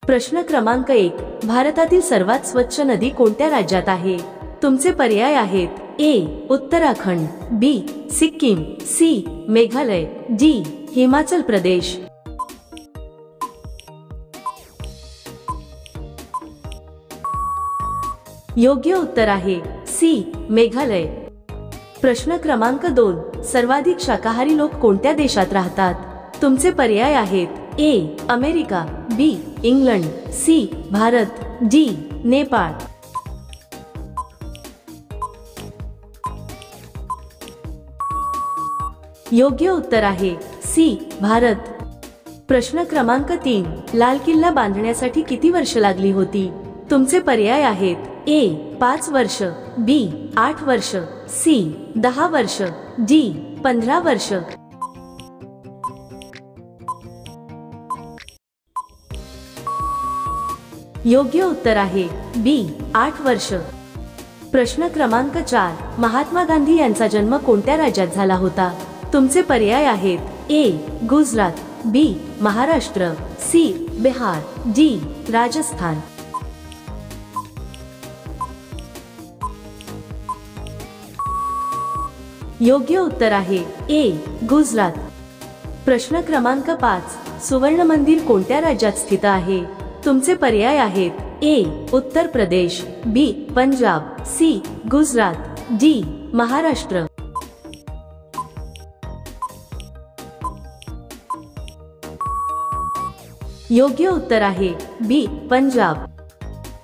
प्रश्न क्रमांक 1, भारतातील सर्वात स्वच्छ नदी कोणत्या राज्यात आहे? तुमचे पर्याय आहेत ए. उत्तराखंड, बी. सिक्कीम, सी. मेघालय, डी. हिमाचल प्रदेश. योग्य उत्तर आहे सी. मेघालय. प्रश्न क्रमांक 2, सर्वाधिक शाकाहारी लोक कोणत्या देशात राहतात? तुमचे पर्याय आहेत A. America, B. England, C. Bharat, D. Nepal. योग्य उत्तर आहे सी. भारत. प्रश्न क्रमांक 3, लाल किल्ला बांधण्यासाठी किती वर्ष लागली होती? तुमचे पर्याय आहेत ए. 5 वर्ष, बी. 8 वर्ष, सी. 10 वर्ष, डी. 15 वर्ष. योग्य उत्तर आहे बी. 8 वर्ष. प्रश्न क्रमांक 4, महात्मा गांधी यांचा जन्म कोणत्या राज्यात झाला होता? तुमचे पर्याय आहेत ए. गुजरात, बी. महाराष्ट्र, सी. बिहार, डी. राजस्थान. योग्य उत्तर आहे ए. गुजरात. प्रश्न क्रमांक 5, सुवर्ण मंदिर कोणत्या राज्यात स्थित आहे? तुमचे पर्याय आहेत ए. उत्तर प्रदेश, बी. पंजाब, सी. गुजरात, डी. महाराष्ट्र. योग्य उत्तर आहे बी. पंजाब.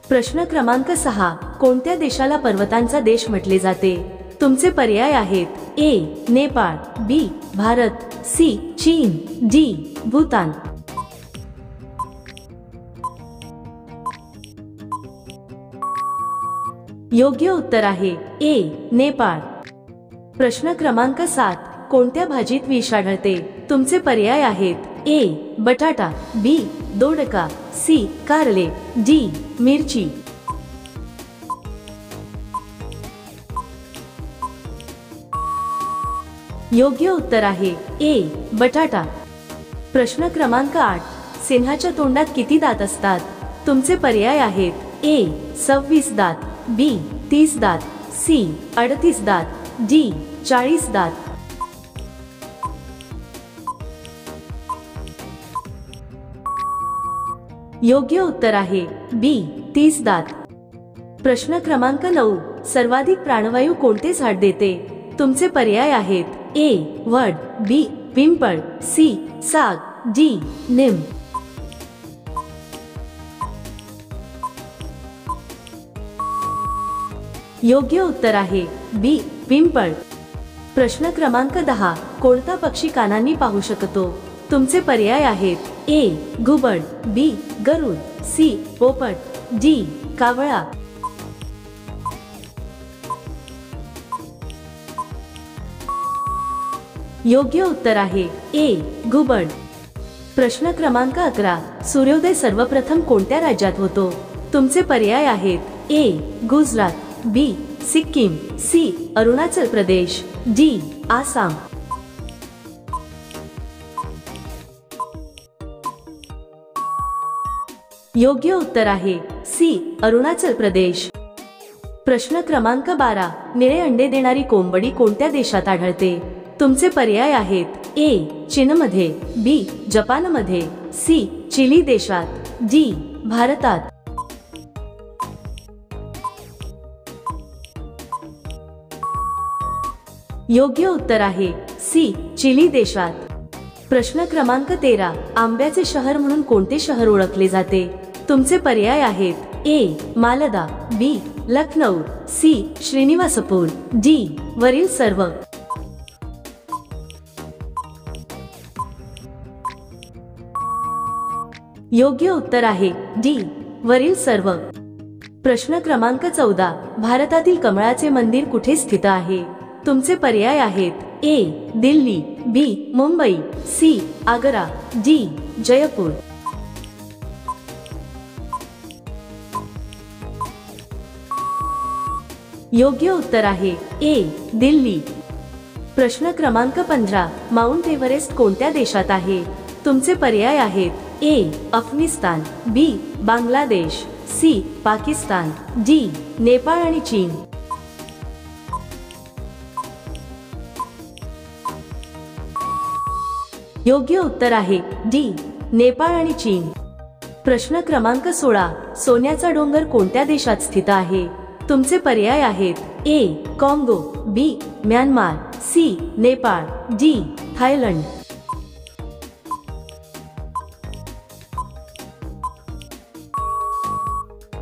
प्रश्न क्रमांक 6, कोणत्या देशाला पर्वतांचा देश म्हटले जाते? तुमचे पर्याय आहेत ए. नेपाळ, बी. भारत, सी. चीन, डी. भूतान. योग्य उत्तर आहे ए. नेपाळ. प्रश्न क्रमांक 7, कोणत्या भाजीत विष आढळते? तुमचे पर्याय आहेत ए. बटाटा, बी. दोडका, सी. कारले, डी. मिरची. योग्य उत्तर आहे ए. बटाटा. प्रश्न क्रमांक 8, सिंहाच्या तोंडात किती दात असतात? तुमचे पर्याय आहेत ए. 26 दात, बी. 30 दात, सी. 38 दात, डी. 40 दात. योग्य उत्तर आहे बी. 30 दात. प्रश्न क्रमांक 9, सर्वाधिक प्राणवायू कोणते झाड देते? तुमचे पर्याय आहेत ए. वड, बी. पिंपळ, सी. साग, डी. नीम. योग्य उत्तर आहे बी. पिंपळ. प्रश्न क्रमांक 10, कोणता पक्षी कानांनी पाहू शकतो? तुमचे पर्याय आहेत ए. घुबड, बी. गरुड, सी. पोपट, डी. कावळा. योग्य उत्तर आहे ए. घुबड. प्रश्न क्रमांक 11, सूर्योदय सर्वप्रथम कोणत्या राज्यात होतो? तुमचे पर्याय आहेत ए. गुजरात, बी. सिक्कीम, सी. अरुणाचल प्रदेश, डी. आसाम. योग्य उत्तर आहे सी. अरुणाचल प्रदेश. प्रश्न क्रमांक 12, निळे अंडे देणारी कोंबडी कोणत्या देशात आढळते? तुमचे पर्याय आहेत ए. चीनमध्ये, बी. जपानमध्ये, सी. चिली देशात, डी. भारतात. योग्य उत्तर आहे सी. चिली देशात. प्रश्न क्रमांक 13, आंब्याचे शहर म्हणून कोणते शहर ओळखले जाते? तुमचे पर्याय आहेत ए. मालदा, बी. लखनौ, सी. श्रीनिवासपूर, डी. वरील सर्व. योग्य उत्तर आहे डी. वरील सर्व. प्रश्न क्रमांक 14, भारतातील कमळाचे मंदिर कुठे स्थित आहे? तुमचे पर्याय आहेत ए. दिल्ली, बी. मुंबई, सी. आग्रा, डी. जयपूर. योग्य उत्तर आहे ए. दिल्ली. प्रश्न क्रमांक 15, माउंट एव्हरेस्ट कोणत्या देशात आहे? तुमचे पर्याय आहेत ए अफगाणिस्तान, बी बांगलादेश, सी पाकिस्तान, डी नेपाळ आणि चीन। योग्य उत्तर आहे डी नेपाळ आणि चीन। प्रश्न क्रमांक 16, सोन्याचा डोंगर कोणत्या देशात स्थित आहे? तुमचे पर्याय आहेत ए काँगो, B Myanmar, C Nepal, D Thailand.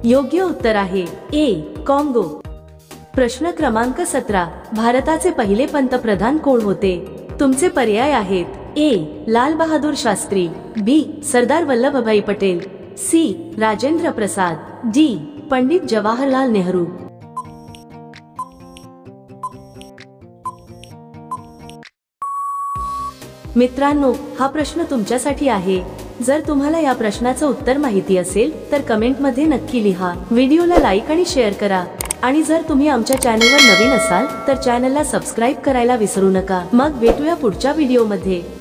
योग्य उत्तर आहे ए काँगो। प्रश्न क्रमांक 17, भारताचे पहिले पंतप्रधान कोण होते? तुमचे पर्याय आहेत ए लाल बहादूर शास्त्री, बी सरदार वल्लभभाई पटेल, सी राजेंद्र प्रसाद, डी पंडित जवाहरलाल नेहरू। मित्रांनो, हा प्रश्न तुमच्यासाठी आहे। जर तुम्हाला या प्रश्नाचं उत्तर माहिती असेल तर कमेंट मध्ये नक्की लिहा। व्हिडिओला लाईक आणि शेअर करा आणि जर तुम्ही आमच्या चॅनलवर नवीन असाल तर चॅनलला सबस्क्राईब करायला विसरू नका। मग भेटूया पुढच्या व्हिडिओमध्ये।